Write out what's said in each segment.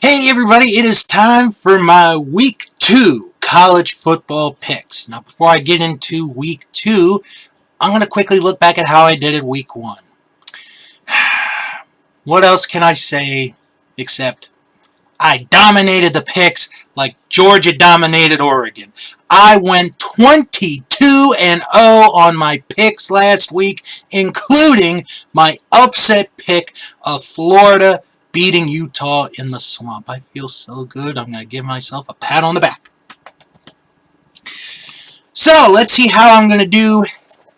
Hey everybody, it is time for my Week 2 college football picks. Now before I get into Week 2, I'm going to quickly look back at how I did at Week 1. What else can I say except I dominated the picks like Georgia dominated Oregon. I went 22-0 on my picks last week, including my upset pick of Florida beating Utah in the swamp. I feel so good. I'm going to give myself a pat on the back. So, let's see how I'm going to do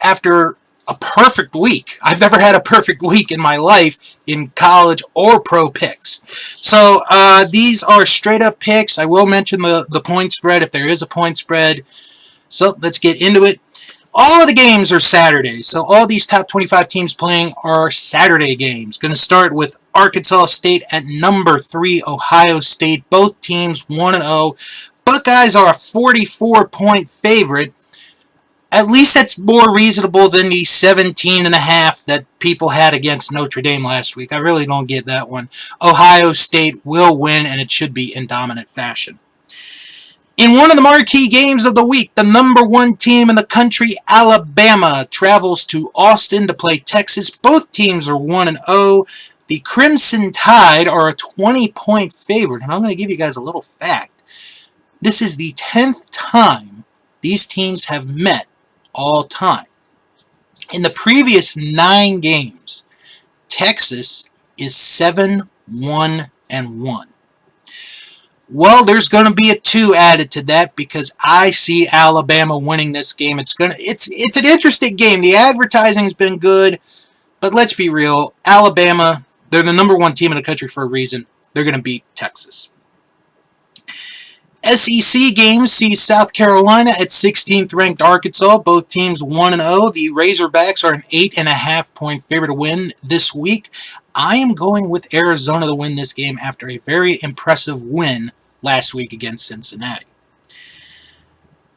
after a perfect week. I've never had a perfect week in my life in college or pro picks. So, these are straight up picks. I will mention the point spread if there is a point spread. So, let's get into it. All of the games are Saturdays, so all these top 25 teams playing are Saturday games. Going to start with Arkansas State at number 3, Ohio State. Both teams 1-0. Buckeyes are a 44-point favorite. At least that's more reasonable than the 17.5 that people had against Notre Dame last week. I really don't get that one. Ohio State will win, and it should be in dominant fashion. In one of the marquee games of the week, the number 1 team in the country, Alabama, travels to Austin to play Texas. Both teams are 1-0. The Crimson Tide are a 20-point favorite. And I'm going to give you guys a little fact. This is the 10th time these teams have met all time. In the previous 9 games, Texas is 7-1-1. Well, there's going to be a 2 added to that because I see Alabama winning this game. It's an interesting game. The advertising's been good, but let's be real. Alabama, they're the number 1 team in the country for a reason. They're going to beat Texas. SEC games see South Carolina at 16th ranked Arkansas. Both teams 1-0. The Razorbacks are an 8.5-point favorite to win this week. I am going with Arizona to win this game after a very impressive win last week against Cincinnati.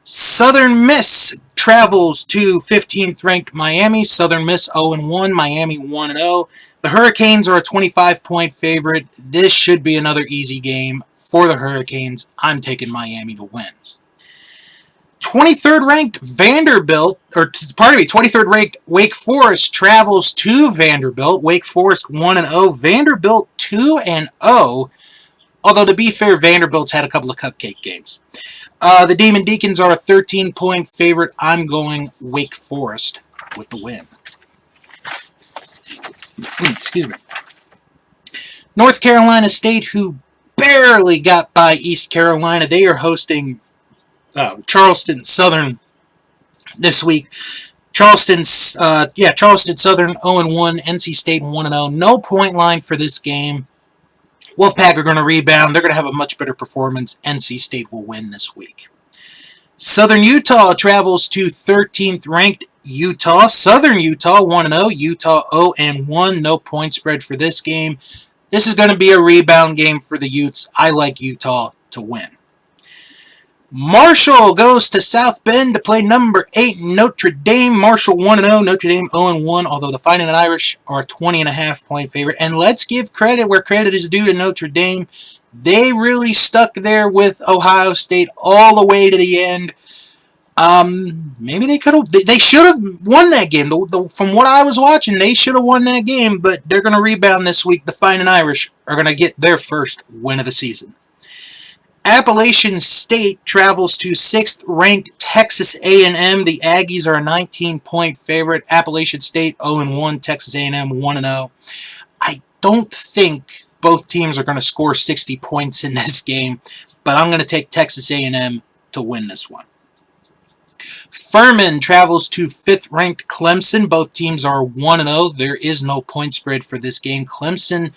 Southern Miss travels to 15th ranked Miami. Southern Miss 0-1, Miami 1-0. The Hurricanes are a 25-point favorite. This should be another easy game for the Hurricanes. I'm taking Miami to win. 23rd ranked Vanderbilt, 23rd ranked Wake Forest travels to Vanderbilt. Wake Forest 1-0, Vanderbilt 2-0. Although, to be fair, Vanderbilt's had a couple of cupcake games. The Demon Deacons are a 13-point favorite. I'm going Wake Forest with the win. Excuse me. North Carolina State, who barely got by East Carolina, they are hosting Charleston Southern this week. Charleston Southern 0-1, NC State 1-0. No point line for this game. Wolfpack are going to rebound. They're going to have a much better performance. NC State will win this week. Southern Utah travels to 13th ranked Utah. Southern Utah 1-0. Utah 0-1. No point spread for this game. This is going to be a rebound game for the Utes. I like Utah to win. Marshall goes to South Bend to play number 8 Notre Dame. Marshall 1-0, Notre Dame 0-1, although the Fighting Irish are a 20.5-point favorite. And let's give credit where credit is due to Notre Dame. They really stuck there with Ohio State all the way to the end. Maybe they should have won that game. From what I was watching, they should have won that game, but they're going to rebound this week. The Fighting Irish are going to get their first win of the season. Appalachian State travels to 6th ranked Texas A&M. The Aggies are a 19-point favorite. Appalachian State 0-1, Texas A&M 1-0. I don't think both teams are going to score 60 points in this game, but I'm going to take Texas A&M to win this one. Furman travels to 5th ranked Clemson. Both teams are 1-0. There is no point spread for this game. Clemson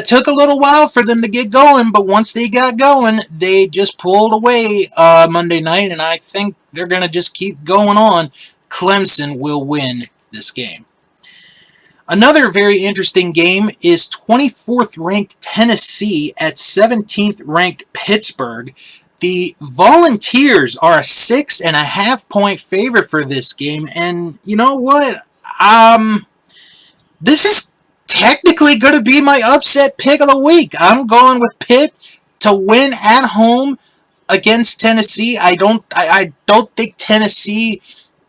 took a little while for them to get going, but once they got going, they just pulled away Monday night, and I think they're going to just keep going on. Clemson will win this game. Another very interesting game is 24th ranked Tennessee at 17th ranked Pittsburgh. The Volunteers are a 6.5-point favorite for this game, and you know what? This is technically going to be my upset pick of the week. I'm going with Pitt to win at home against Tennessee. I don't think Tennessee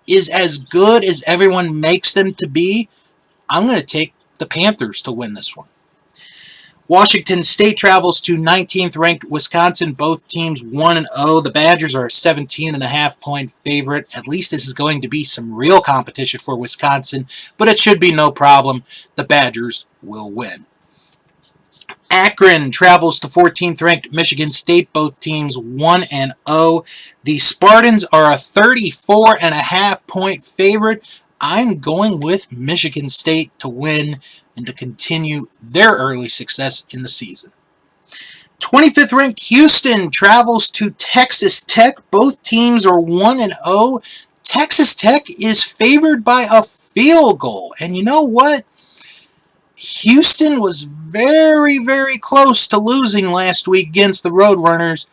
is as good as everyone makes them to be. I'm going to take the Panthers to win this one. Washington State travels to 19th ranked Wisconsin. Both teams 1-0. The Badgers are a 17.5-point favorite. At least this is going to be some real competition for Wisconsin, but it should be no problem. The Badgers will win. Akron travels to 14th ranked Michigan State. Both teams 1-0. The Spartans are a 34.5-point favorite. I'm going with Michigan State to win and to continue their early success in the season. 25th ranked Houston travels to Texas Tech. Both teams are 1-0. Texas Tech is favored by a field goal. And you know what? Houston was very, very close to losing last week against the Roadrunners.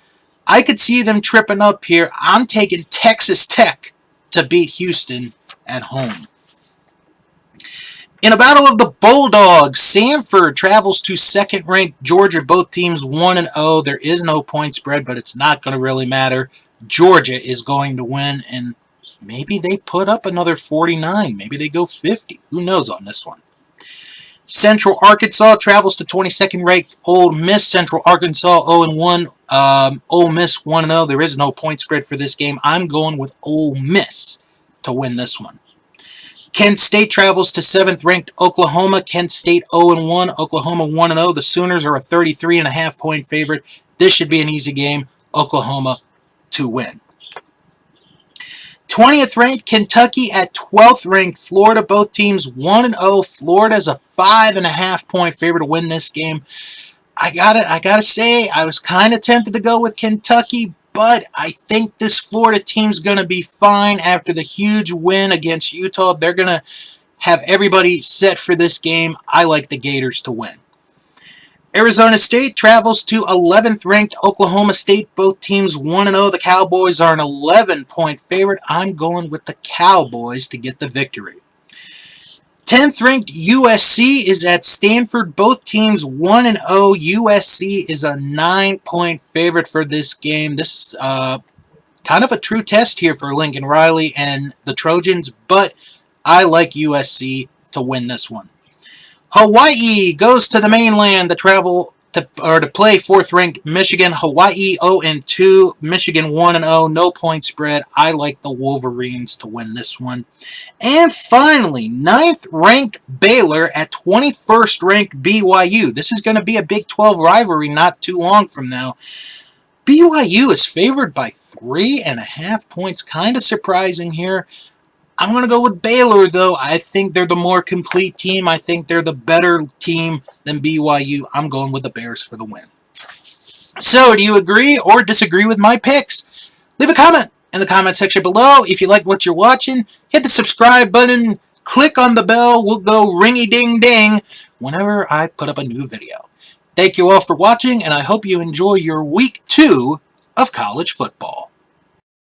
I could see them tripping up here. I'm taking Texas Tech to beat Houston at home. In a battle of the Bulldogs, Sanford travels to second-ranked Georgia. Both teams 1-0. There is no point spread, but it's not going to really matter. Georgia is going to win, and maybe they put up another 49. Maybe they go 50. Who knows on this one? Central Arkansas travels to 22nd-ranked Ole Miss. Central Arkansas 0-1. Ole Miss 1-0. There is no point spread for this game. I'm going with Ole Miss to win this one. Kent State travels to 7th-ranked Oklahoma. Kent State 0-1. Oklahoma 1-0. The Sooners are a 33.5-point favorite. This should be an easy game. Oklahoma to win. 20th ranked Kentucky at 12th ranked Florida. Both teams 1-0. Florida's a 5.5-point favorite to win this game. I gotta say, I was kind of tempted to go with Kentucky, but I think this Florida team's gonna be fine after the huge win against Utah. They're gonna have everybody set for this game. I like the Gators to win. Arizona State travels to 11th ranked Oklahoma State. Both teams 1-0. The Cowboys are an 11-point favorite. I'm going with the Cowboys to get the victory. 10th ranked USC is at Stanford. Both teams 1-0. USC is a 9-point favorite for this game. This is kind of a true test here for Lincoln Riley and the Trojans, but I like USC to win this one. Hawaii goes to the mainland to play 4th-ranked Michigan. Hawaii 0-2, Michigan 1-0, no point spread. I like the Wolverines to win this one. And finally, 9th-ranked Baylor at 21st-ranked BYU. This is going to be a Big 12 rivalry not too long from now. BYU is favored by 3.5 points. Kind of surprising here. I'm going to go with Baylor, though. I think they're the more complete team. I think they're the better team than BYU. I'm going with the Bears for the win. So, do you agree or disagree with my picks? Leave a comment in the comment section below. If you like what you're watching, hit the subscribe button, click on the bell. We'll go ringy-ding-ding whenever I put up a new video. Thank you all for watching, and I hope you enjoy your week 2 of college football.